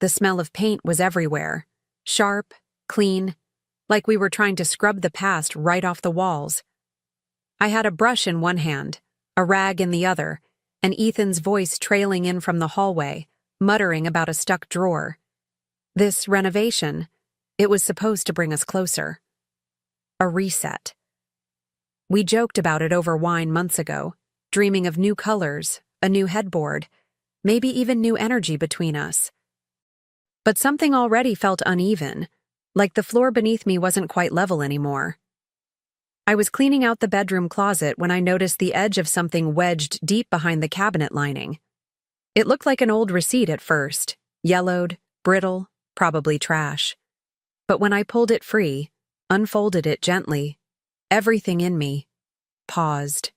The smell of paint was everywhere. Sharp, clean, like we were trying to scrub the past right off the walls. I had a brush in one hand, a rag in the other, and Ethan's voice trailing in from the hallway, muttering about a stuck drawer. This renovation, it was supposed to bring us closer. A reset. We joked about it over wine months ago, dreaming of new colors, a new headboard, maybe even new energy between us. But something already felt uneven, like the floor beneath me wasn't quite level anymore. I was cleaning out the bedroom closet when I noticed the edge of something wedged deep behind the cabinet lining. It looked like an old receipt at first, yellowed, brittle, probably trash. But when I pulled it free, unfolded it gently, everything in me paused.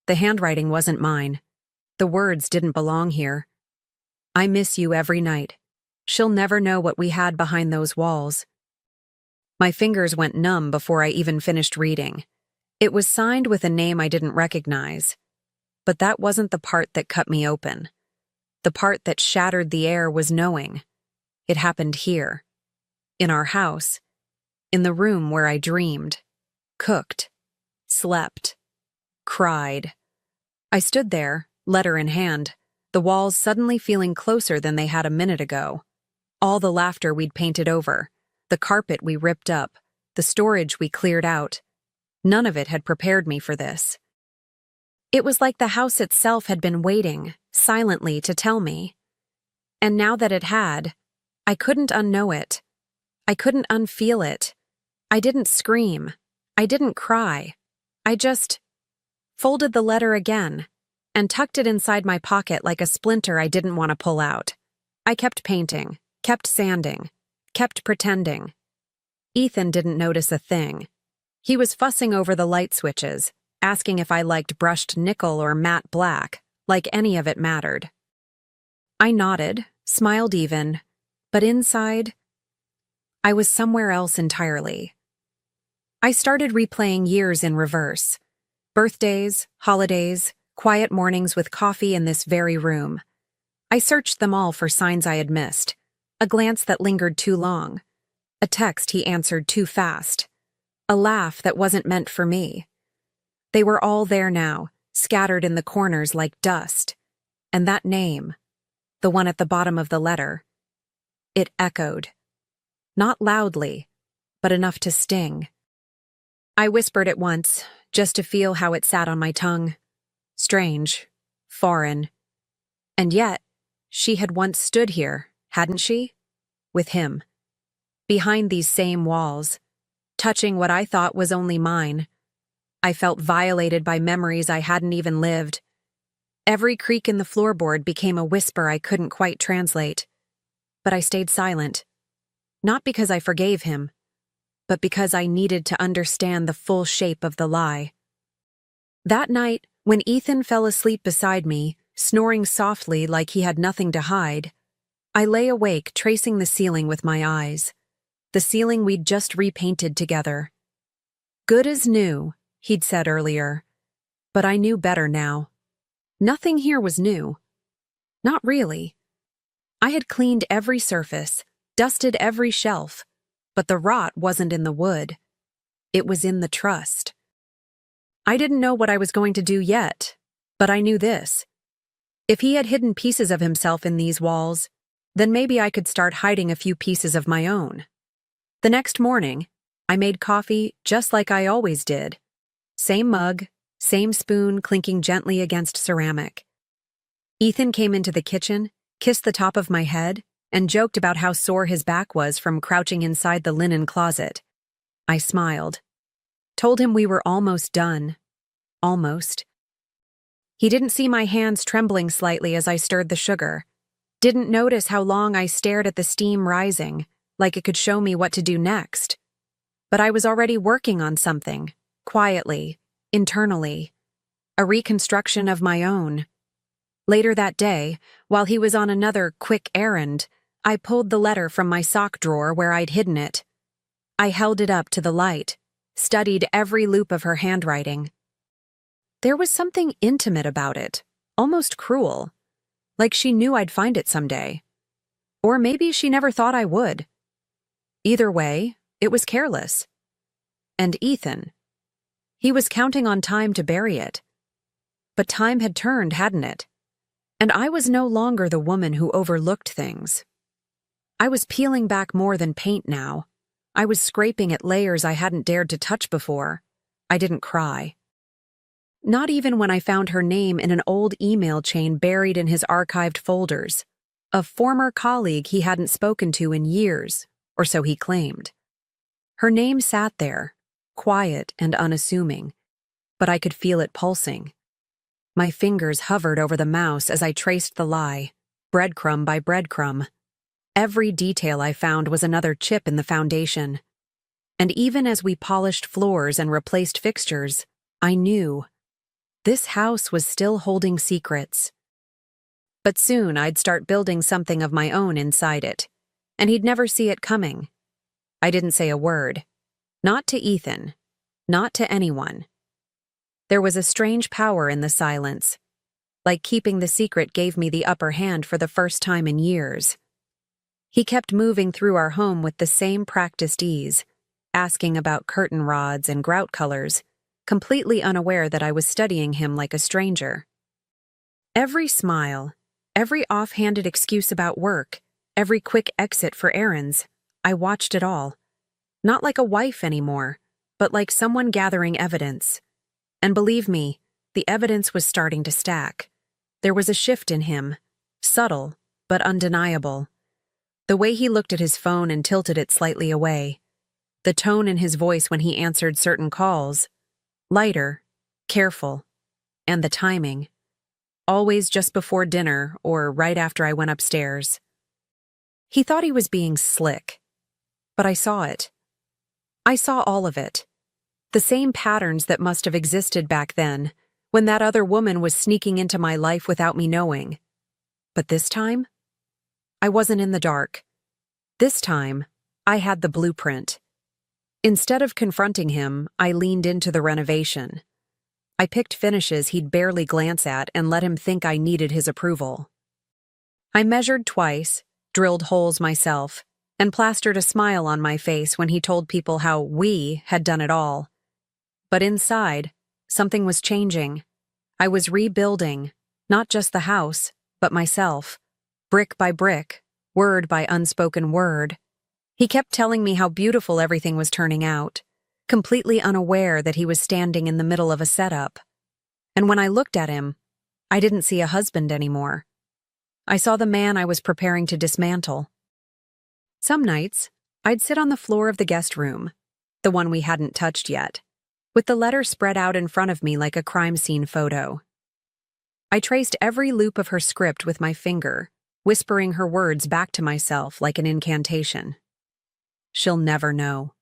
The handwriting wasn't mine. The words didn't belong here. I miss you every night. She'll never know what we had behind those walls. My fingers went numb before I even finished reading. It was signed with a name I didn't recognize. But that wasn't the part that cut me open. The part that shattered the air was knowing. It happened here. In our house. In the room where I dreamed. Cooked. Slept. Cried. I stood there, letter in hand, the walls suddenly feeling closer than they had a minute ago. All the laughter we'd painted over, the carpet we ripped up, the storage we cleared out. None of it had prepared me for this. It was like the house itself had been waiting, silently, to tell me. And now that it had, I couldn't unknow it. I couldn't unfeel it. I didn't scream. I didn't cry. I just folded the letter again and tucked it inside my pocket like a splinter I didn't want to pull out. I kept painting, kept sanding, kept pretending. Ethan didn't notice a thing. He was fussing over the light switches, asking if I liked brushed nickel or matte black, like any of it mattered. I nodded, smiled even, but inside, I was somewhere else entirely. I started replaying years in reverse. Birthdays, holidays, quiet mornings with coffee in this very room. I searched them all for signs I had missed. A glance that lingered too long. A text he answered too fast. A laugh that wasn't meant for me. They were all there now, scattered in the corners like dust. And that name, the one at the bottom of the letter, it echoed. Not loudly, but enough to sting. I whispered it once, just to feel how it sat on my tongue. Strange. Foreign. And yet, she had once stood here, hadn't she? With him. Behind these same walls. Touching what I thought was only mine. I felt violated by memories I hadn't even lived. Every creak in the floorboard became a whisper I couldn't quite translate. But I stayed silent. Not because I forgave him, but because I needed to understand the full shape of the lie. That night, when Ethan fell asleep beside me, snoring softly like he had nothing to hide, I lay awake tracing the ceiling with my eyes. The ceiling we'd just repainted together. Good as new, he'd said earlier. But I knew better now. Nothing here was new. Not really. I had cleaned every surface, dusted every shelf, but the rot wasn't in the wood. It was in the trust. I didn't know what I was going to do yet, but I knew this. If he had hidden pieces of himself in these walls, then maybe I could start hiding a few pieces of my own. The next morning, I made coffee just like I always did. Same mug, same spoon clinking gently against ceramic. Ethan came into the kitchen, kissed the top of my head, and joked about how sore his back was from crouching inside the linen closet. I smiled. Told him we were almost done. Almost. He didn't see my hands trembling slightly as I stirred the sugar. Didn't notice how long I stared at the steam rising, like it could show me what to do next. But I was already working on something, quietly, internally. A reconstruction of my own. Later that day, while he was on another quick errand, I pulled the letter from my sock drawer where I'd hidden it. I held it up to the light, studied every loop of her handwriting. There was something intimate about it, almost cruel, like she knew I'd find it someday. Or maybe she never thought I would. Either way, it was careless. And Ethan. He was counting on time to bury it. But time had turned, hadn't it? And I was no longer the woman who overlooked things. I was peeling back more than paint now. I was scraping at layers I hadn't dared to touch before. I didn't cry. Not even when I found her name in an old email chain buried in his archived folders. A former colleague he hadn't spoken to in years, or so he claimed. Her name sat there, quiet and unassuming, but I could feel it pulsing. My fingers hovered over the mouse as I traced the lie, breadcrumb by breadcrumb. Every detail I found was another chip in the foundation. And even as we polished floors and replaced fixtures, I knew this house was still holding secrets. But soon I'd start building something of my own inside it, and he'd never see it coming. I didn't say a word. Not to Ethan. Not to anyone. There was a strange power in the silence, like keeping the secret gave me the upper hand for the first time in years. He kept moving through our home with the same practiced ease, asking about curtain rods and grout colors, completely unaware that I was studying him like a stranger. Every smile, every offhanded excuse about work, every quick exit for errands, I watched it all. Not like a wife anymore, but like someone gathering evidence. And believe me, the evidence was starting to stack. There was a shift in him, subtle, but undeniable. The way he looked at his phone and tilted it slightly away. The tone in his voice when he answered certain calls. Lighter, careful, and the timing. Always just before dinner or right after I went upstairs. He thought he was being slick, but I saw it. I saw all of it. The same patterns that must have existed back then, when that other woman was sneaking into my life without me knowing. But this time, I wasn't in the dark. This time, I had the blueprint. Instead of confronting him, I leaned into the renovation. I picked finishes he'd barely glance at and let him think I needed his approval. I measured twice, drilled holes myself, and plastered a smile on my face when he told people how we had done it all. But inside, something was changing. I was rebuilding, not just the house, but myself, brick by brick, word by unspoken word. He kept telling me how beautiful everything was turning out, completely unaware that he was standing in the middle of a setup. And when I looked at him, I didn't see a husband anymore. I saw the man I was preparing to dismantle. Some nights, I'd sit on the floor of the guest room, the one we hadn't touched yet, with the letter spread out in front of me like a crime scene photo. I traced every loop of her script with my finger, whispering her words back to myself like an incantation. She'll never know.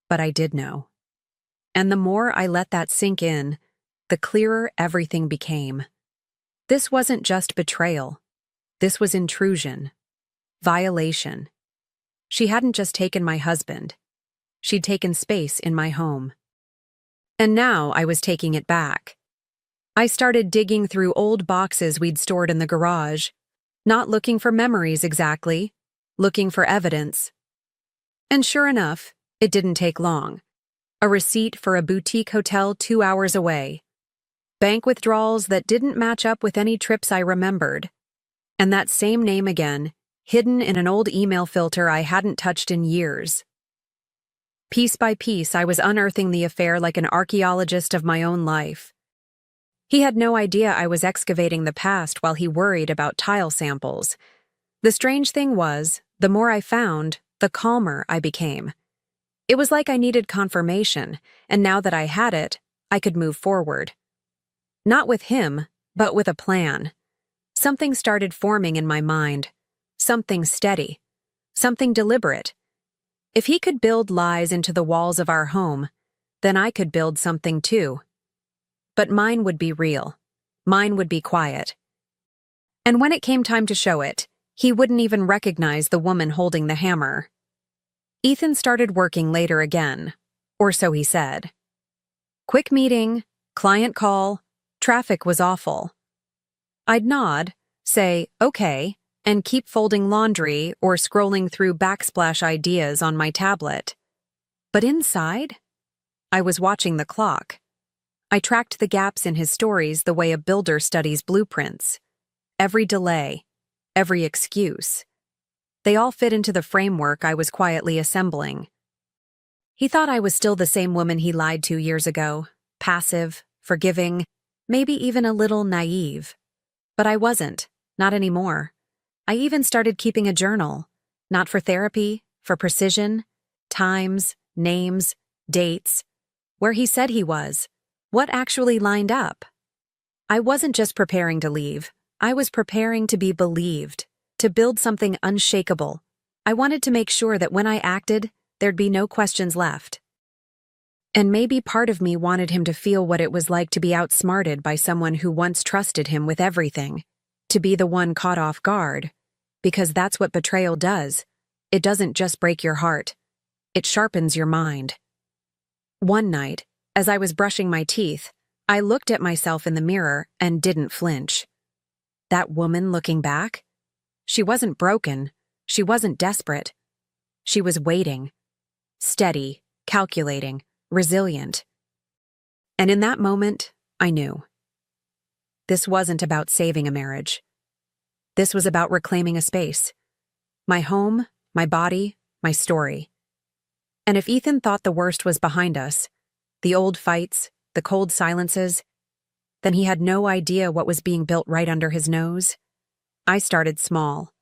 But I did know. And the more I let that sink in, the clearer everything became. This wasn't just betrayal. This was intrusion. Violation. She hadn't just taken my husband. She'd taken space in my home. And now I was taking it back. I started digging through old boxes we'd stored in the garage, not looking for memories exactly, looking for evidence. And sure enough, it didn't take long. A receipt for a boutique hotel 2 hours away. Bank withdrawals that didn't match up with any trips I remembered. And that same name again, hidden in an old email filter I hadn't touched in years. Piece by piece, I was unearthing the affair like an archaeologist of my own life. He had no idea I was excavating the past while he worried about tile samples. The strange thing was, the more I found, the calmer I became. It was like I needed confirmation, and now that I had it, I could move forward. Not with him, but with a plan. Something started forming in my mind. Something steady. Something deliberate. If he could build lies into the walls of our home, then I could build something too. But mine would be real. Mine would be quiet. And when it came time to show it, he wouldn't even recognize the woman holding the hammer. Ethan started working later again, or so he said. Quick meeting, client call, traffic was awful. I'd nod, say, okay, and keep folding laundry or scrolling through backsplash ideas on my tablet. But inside, I was watching the clock. I tracked the gaps in his stories the way a builder studies blueprints. Every delay, every excuse. They all fit into the framework I was quietly assembling. He thought I was still the same woman he lied to years ago, passive, forgiving, maybe even a little naive. But I wasn't, not anymore. I even started keeping a journal, not for therapy, for precision, times, names, dates, where he said he was, what actually lined up. I wasn't just preparing to leave, I was preparing to be believed, to build something unshakable. I wanted to make sure that when I acted, there'd be no questions left. And maybe part of me wanted him to feel what it was like to be outsmarted by someone who once trusted him with everything, to be the one caught off guard, because that's what betrayal does. It doesn't just break your heart, it sharpens your mind. One night, as I was brushing my teeth, I looked at myself in the mirror and didn't flinch. That woman looking back? She wasn't broken, she wasn't desperate. She was waiting, steady, calculating, resilient. And in that moment, I knew. This wasn't about saving a marriage. This was about reclaiming a space. My home, my body, my story. And if Ethan thought the worst was behind us, the old fights, the cold silences, then he had no idea what was being built right under his nose. I started small.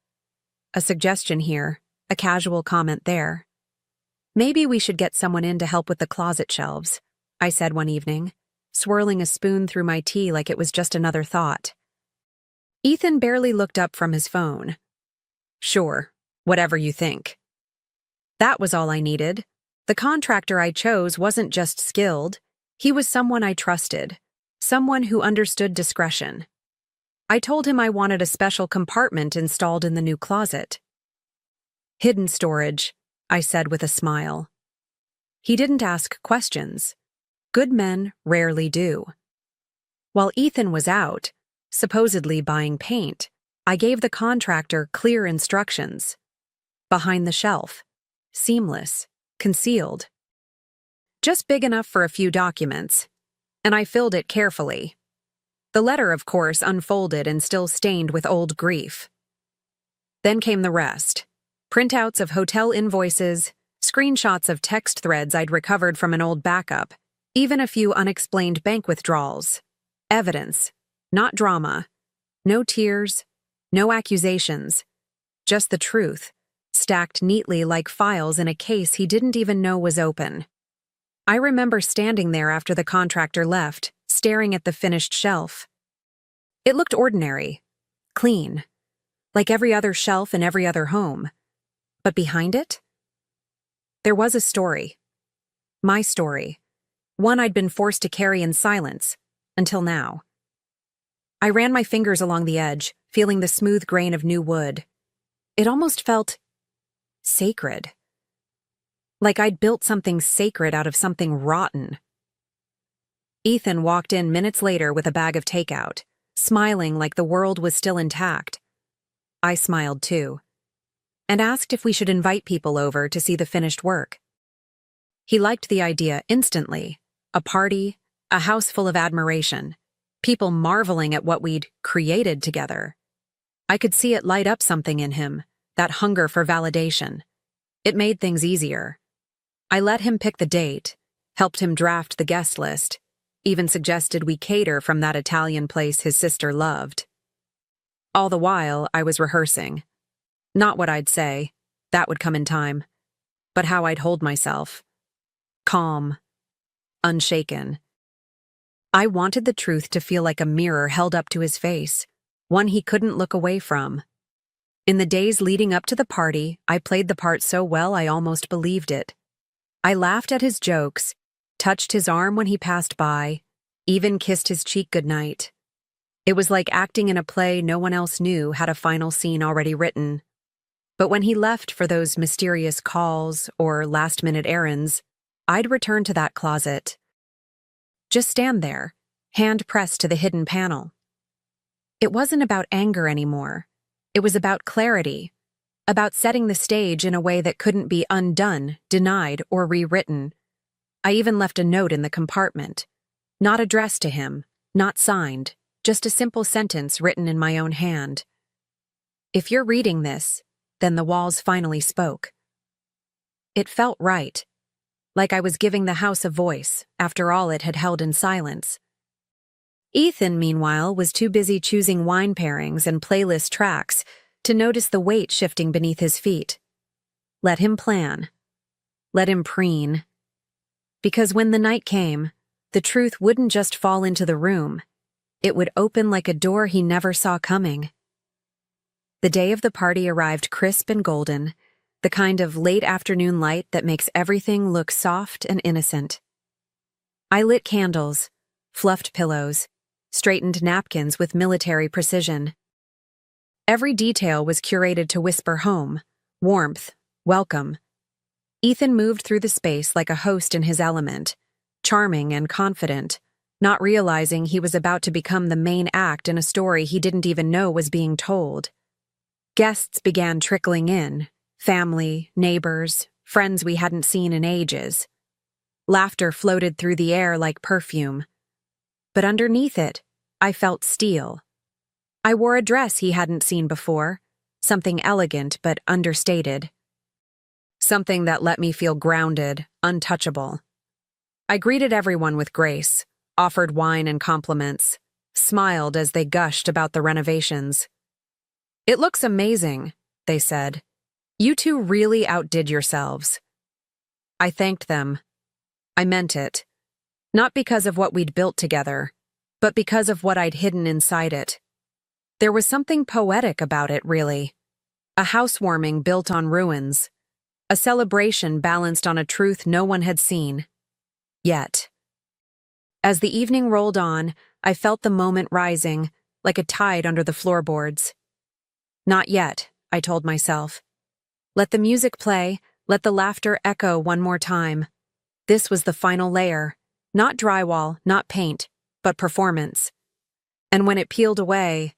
A suggestion here, a casual comment there. Maybe we should get someone in to help with the closet shelves, I said one evening, swirling a spoon through my tea like it was just another thought. Ethan barely looked up from his phone. Sure, whatever you think. That was all I needed. The contractor I chose wasn't just skilled, he was someone I trusted, someone who understood discretion. I told him I wanted a special compartment installed in the new closet. Hidden storage, I said with a smile. He didn't ask questions. Good men rarely do. While Ethan was out, supposedly buying paint, I gave the contractor clear instructions. Behind the shelf, seamless, concealed. Just big enough for a few documents, and I filled it carefully. The letter, of course, unfolded and still stained with old grief. Then came the rest. Printouts of hotel invoices, screenshots of text threads I'd recovered from an old backup, even a few unexplained bank withdrawals. Evidence, not drama. No tears, no accusations. Just the truth, stacked neatly like files in a case he didn't even know was open. I remember standing there after the contractor left, staring at the finished shelf. It looked ordinary, clean, like every other shelf in every other home. But behind it? There was a story. My story. One I'd been forced to carry in silence, until now. I ran my fingers along the edge, feeling the smooth grain of new wood. It almost felt sacred. Like I'd built something sacred out of something rotten. Ethan walked in minutes later with a bag of takeout, smiling like the world was still intact. I smiled too, and asked if we should invite people over to see the finished work. He liked the idea instantly. A party, a house full of admiration, people marveling at what we'd created together. I could see it light up something in him, that hunger for validation. It made things easier. I let him pick the date, helped him draft the guest list, even suggested we cater from that Italian place his sister loved. All the while, I was rehearsing. Not what I'd say, that would come in time, but how I'd hold myself. Calm, unshaken. I wanted the truth to feel like a mirror held up to his face, one he couldn't look away from. In the days leading up to the party, I played the part so well I almost believed it. I laughed at his jokes, touched his arm when he passed by, even kissed his cheek goodnight. It was like acting in a play no one else knew had a final scene already written. But when he left for those mysterious calls or last-minute errands, I'd return to that closet. Just stand there, hand pressed to the hidden panel. It wasn't about anger anymore. It was about clarity, about setting the stage in a way that couldn't be undone, denied, or rewritten. I even left a note in the compartment, not addressed to him, not signed, just a simple sentence written in my own hand. If you're reading this, then the walls finally spoke. It felt right, like I was giving the house a voice after all it had held in silence. Ethan, meanwhile, was too busy choosing wine pairings and playlist tracks to notice the weight shifting beneath his feet. Let him plan. Let him preen. Because when the night came, the truth wouldn't just fall into the room. It would open like a door he never saw coming. The day of the party arrived crisp and golden, the kind of late afternoon light that makes everything look soft and innocent. I lit candles, fluffed pillows, straightened napkins with military precision. Every detail was curated to whisper home, warmth, welcome. Ethan moved through the space like a host in his element, charming and confident, not realizing he was about to become the main act in a story he didn't even know was being told. Guests began trickling in, family, neighbors, friends we hadn't seen in ages. Laughter floated through the air like perfume. But underneath it, I felt steel. I wore a dress he hadn't seen before, something elegant but understated. Something that let me feel grounded, untouchable. I greeted everyone with grace, offered wine and compliments, smiled as they gushed about the renovations. "It looks amazing," they said. "You two really outdid yourselves." I thanked them. I meant it. Not because of what we'd built together, but because of what I'd hidden inside it. There was something poetic about it, really. A housewarming built on ruins. A celebration balanced on a truth no one had seen. Yet. As the evening rolled on, I felt the moment rising, like a tide under the floorboards. Not yet, I told myself. Let the music play, let the laughter echo one more time. This was the final layer. Not drywall, not paint, but performance. And when it peeled away,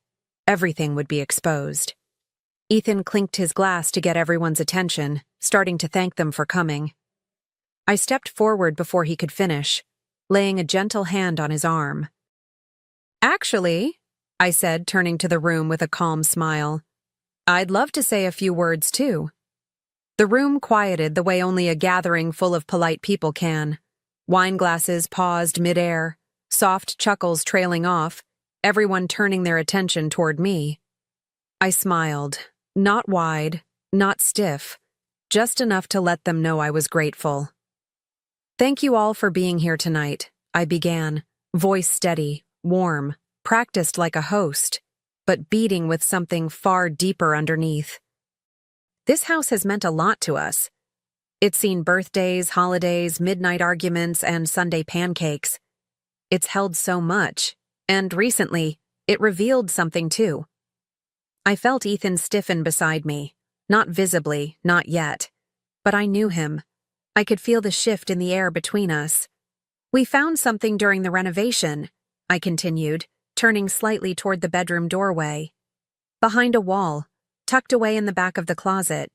everything would be exposed. Ethan clinked his glass to get everyone's attention, starting to thank them for coming. I stepped forward before he could finish, laying a gentle hand on his arm. "Actually," I said, turning to the room with a calm smile, "I'd love to say a few words, too." The room quieted the way only a gathering full of polite people can. Wine glasses paused mid-air, soft chuckles trailing off, everyone turning their attention toward me. I smiled, not wide, not stiff, just enough to let them know I was grateful. "Thank you all for being here tonight," I began, voice steady, warm, practiced like a host, but beating with something far deeper underneath. This house has meant a lot to us. It's seen birthdays, holidays, midnight arguments, and Sunday pancakes. It's held so much, and recently, it revealed something too. I felt Ethan stiffen beside me, not visibly, not yet, but I knew him. I could feel the shift in the air between us. "We found something during the renovation," I continued, turning slightly toward the bedroom doorway. "Behind a wall, tucked away in the back of the closet."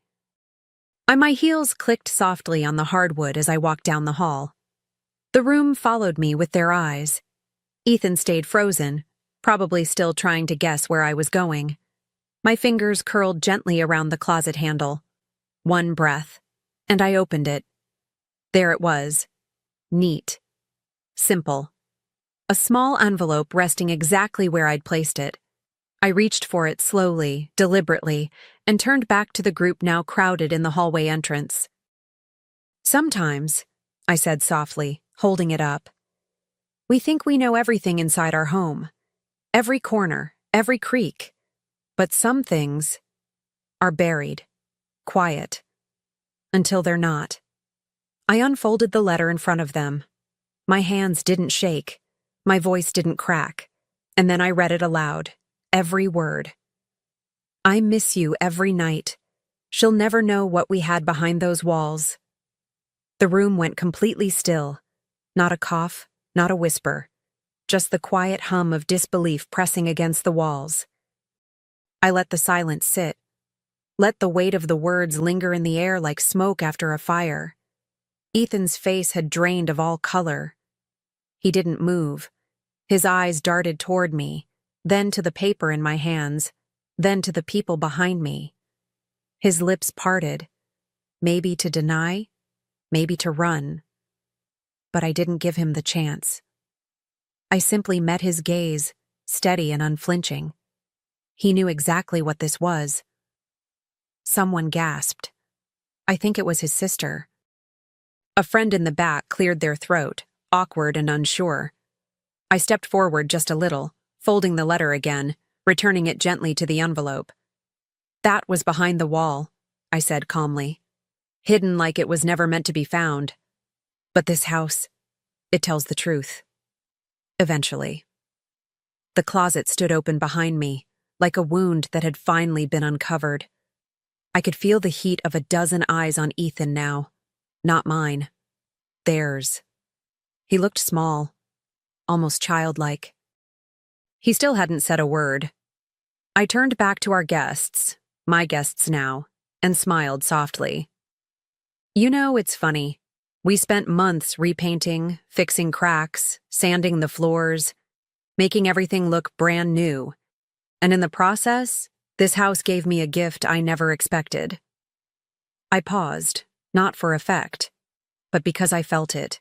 My heels clicked softly on the hardwood as I walked down the hall. The room followed me with their eyes. Ethan stayed frozen, probably still trying to guess where I was going. My fingers curled gently around the closet handle. One breath, and I opened it. There it was. Neat. Simple. A small envelope resting exactly where I'd placed it. I reached for it slowly, deliberately, and turned back to the group now crowded in the hallway entrance. "Sometimes," I said softly, holding it up, "we think we know everything inside our home. Every corner, every creak. But some things are buried, quiet, until they're not." I unfolded the letter in front of them. My hands didn't shake. My voice didn't crack. And then I read it aloud. Every word. "I miss you every night. She'll never know what we had behind those walls." The room went completely still. Not a cough, not a whisper. Just the quiet hum of disbelief pressing against the walls. I let the silence sit, let the weight of the words linger in the air like smoke after a fire. Ethan's face had drained of all color. He didn't move. His eyes darted toward me, then to the paper in my hands, then to the people behind me. His lips parted, maybe to deny, maybe to run. But I didn't give him the chance. I simply met his gaze, steady and unflinching. He knew exactly what this was. Someone gasped. I think it was his sister. A friend in the back cleared their throat, awkward and unsure. I stepped forward just a little, folding the letter again, returning it gently to the envelope. That was behind the wall, I said calmly. Hidden like it was never meant to be found. But this house, it tells the truth. Eventually. The closet stood open behind me, like a wound that had finally been uncovered. I could feel the heat of a dozen eyes on Ethan now. Not mine. Theirs. He looked small, almost childlike. He still hadn't said a word. I turned back to our guests, my guests now, and smiled softly. You know, it's funny. We spent months repainting, fixing cracks, sanding the floors, making everything look brand new. And in the process, this house gave me a gift I never expected. I paused, not for effect, but because I felt it.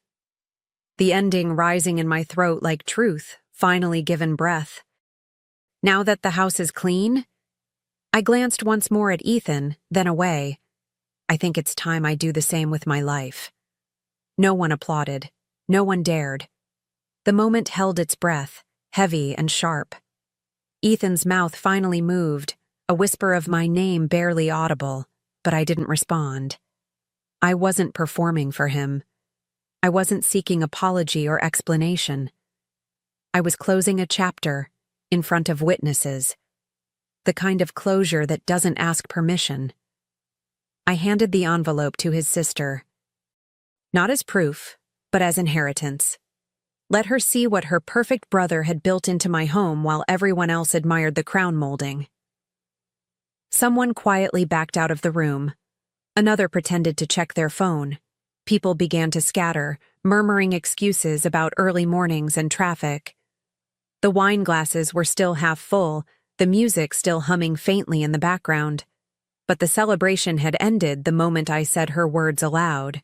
The ending rising in my throat like truth, finally given breath. Now that the house is clean, I glanced once more at Ethan, then away. I think it's time I do the same with my life. No one applauded. No one dared. The moment held its breath, heavy and sharp. Ethan's mouth finally moved, a whisper of my name barely audible, but I didn't respond. I wasn't performing for him. I wasn't seeking apology or explanation. I was closing a chapter, in front of witnesses. The kind of closure that doesn't ask permission. I handed the envelope to his sister. Not as proof, but as inheritance. Let her see what her perfect brother had built into my home while everyone else admired the crown molding. Someone quietly backed out of the room. Another pretended to check their phone. People began to scatter, murmuring excuses about early mornings and traffic. The wine glasses were still half full, the music still humming faintly in the background. But the celebration had ended the moment I said her words aloud.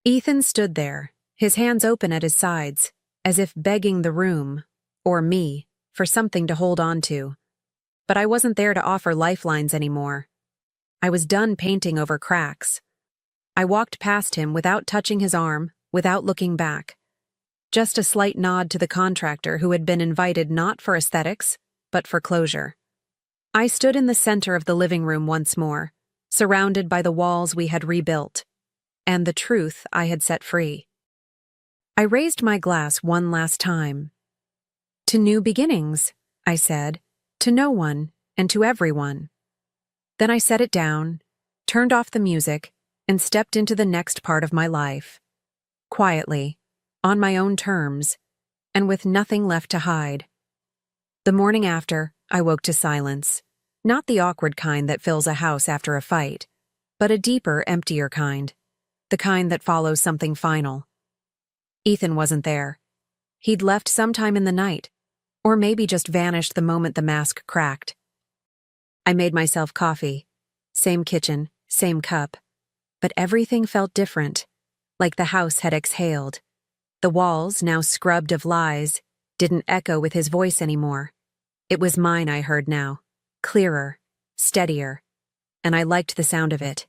Ethan stood there, his hands open at his sides, as if begging the room, or me, for something to hold on to. But I wasn't there to offer lifelines anymore. I was done painting over cracks. I walked past him without touching his arm, without looking back. Just a slight nod to the contractor who had been invited not for aesthetics, but for closure. I stood in the center of the living room once more, surrounded by the walls we had rebuilt, and the truth I had set free. I raised my glass one last time. To new beginnings, I said, to no one and to everyone. Then I set it down, turned off the music, and stepped into the next part of my life. Quietly, on my own terms, and with nothing left to hide. The morning after, I woke to silence. Not the awkward kind that fills a house after a fight, but a deeper, emptier kind. The kind that follows something final. Ethan wasn't there. He'd left sometime in the night, or maybe just vanished the moment the mask cracked. I made myself coffee. Same kitchen, same cup. But everything felt different, like the house had exhaled. The walls, now scrubbed of lies, didn't echo with his voice anymore. It was mine I heard now, clearer, steadier, and I liked the sound of it.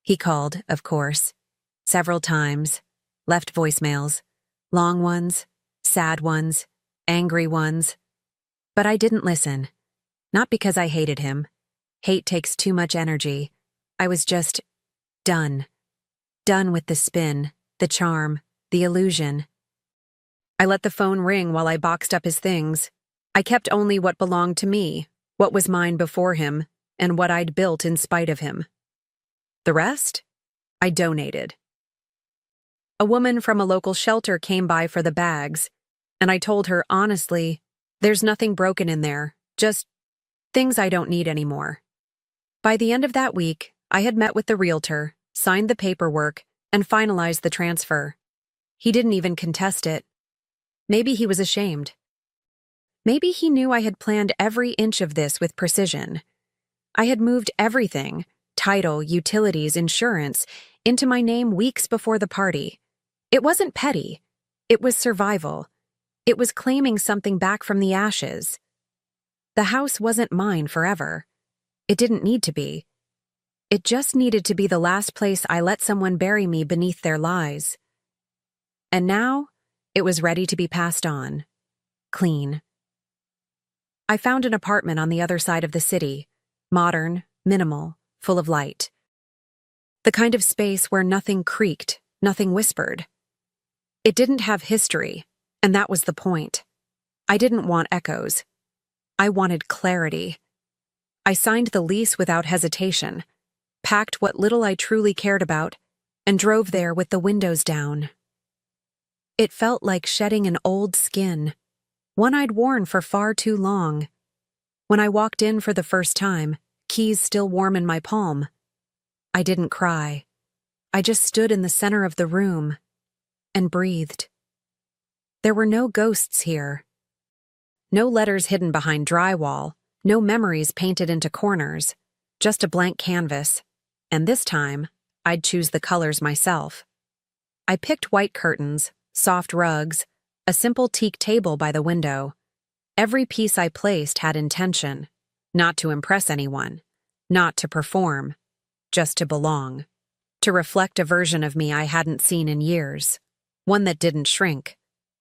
He called, of course, several times, left voicemails, long ones, sad ones, angry ones. But I didn't listen, not because I hated him. Hate takes too much energy. I was just done. Done with the spin, the charm, the illusion. I let the phone ring while I boxed up his things. I kept only what belonged to me, what was mine before him, and what I'd built in spite of him. The rest? I donated. A woman from a local shelter came by for the bags, and I told her honestly, there's nothing broken in there, just Things I don't need anymore. By the end of that week, I had met with the realtor, signed the paperwork, and finalized the transfer. He didn't even contest it. Maybe he was ashamed. Maybe he knew I had planned every inch of this with precision. I had moved everything, title, utilities, insurance, into my name weeks before the party. It wasn't petty. It was survival. It was claiming something back from the ashes. The house wasn't mine forever. It didn't need to be. It just needed to be the last place I let someone bury me beneath their lies. And now, it was ready to be passed on. Clean. I found an apartment on the other side of the city, modern, minimal, full of light. The kind of space where nothing creaked, nothing whispered. It didn't have history, and that was the point. I didn't want echoes. I wanted clarity. I signed the lease without hesitation, packed what little I truly cared about, and drove there with the windows down. It felt like shedding an old skin, one I'd worn for far too long. When I walked in for the first time, keys still warm in my palm, I didn't cry. I just stood in the center of the room and breathed. There were no ghosts here. No letters hidden behind drywall, no memories painted into corners, just a blank canvas. And this time, I'd choose the colors myself. I picked white curtains, soft rugs, a simple teak table by the window. Every piece I placed had intention, not to impress anyone, not to perform, just to belong, to reflect a version of me I hadn't seen in years, one that didn't shrink,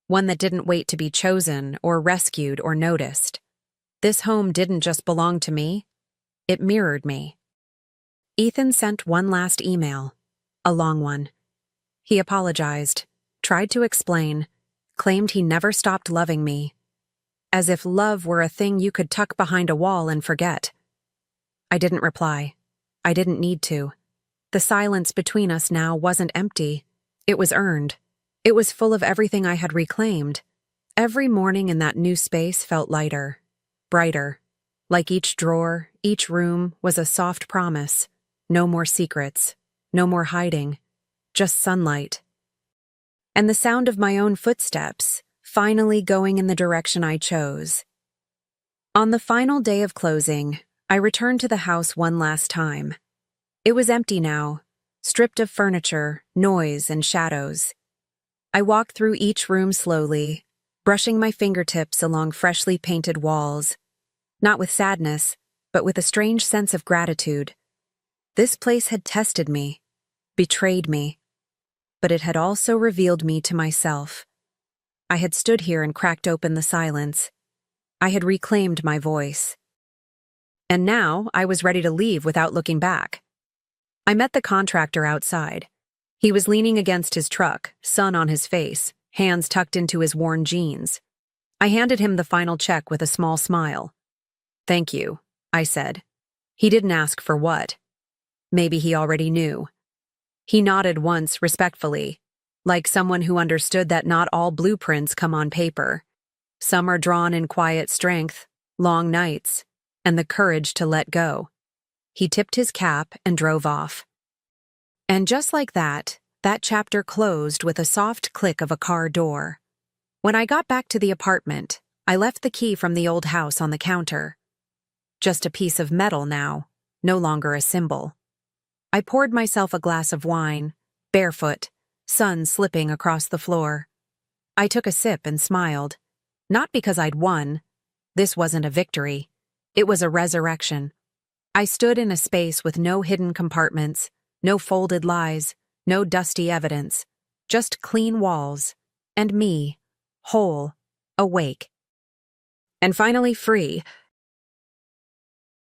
one that didn't wait to be chosen or rescued or noticed. This home didn't just belong to me, it mirrored me. Ethan sent one last email, a long one. He apologized, tried to explain, claimed he never stopped loving me, as if love were a thing you could tuck behind a wall and forget. I didn't reply. I didn't need to. The silence between us now wasn't empty. It was earned. It was full of everything I had reclaimed. Every morning in that new space felt lighter, brighter. Like each drawer, each room was a soft promise. No more secrets, no more hiding, just sunlight. And the sound of my own footsteps, finally going in the direction I chose. On the final day of closing, I returned to the house one last time. It was empty now, stripped of furniture, noise, and shadows. I walked through each room slowly, brushing my fingertips along freshly painted walls, not with sadness, but with a strange sense of gratitude. This place had tested me, betrayed me, but it had also revealed me to myself. I had stood here and cracked open the silence. I had reclaimed my voice. And now I was ready to leave without looking back. I met the contractor outside. He was leaning against his truck, sun on his face, hands tucked into his worn jeans. I handed him the final check with a small smile. "Thank you," I said. He didn't ask for what. Maybe he already knew. He nodded once respectfully, like someone who understood that not all blueprints come on paper. Some are drawn in quiet strength, long nights, and the courage to let go. He tipped his cap and drove off. And just like that chapter closed with a soft click of a car door. When I got back to the apartment, I left the key from the old house on the counter. Just a piece of metal now, no longer a symbol. I poured myself a glass of wine, barefoot, sun slipping across the floor. I took a sip and smiled. Not because I'd won. This wasn't a victory. It was a resurrection. I stood in a space with no hidden compartments, no folded lies, no dusty evidence, just clean walls, and me, whole, awake. And finally free,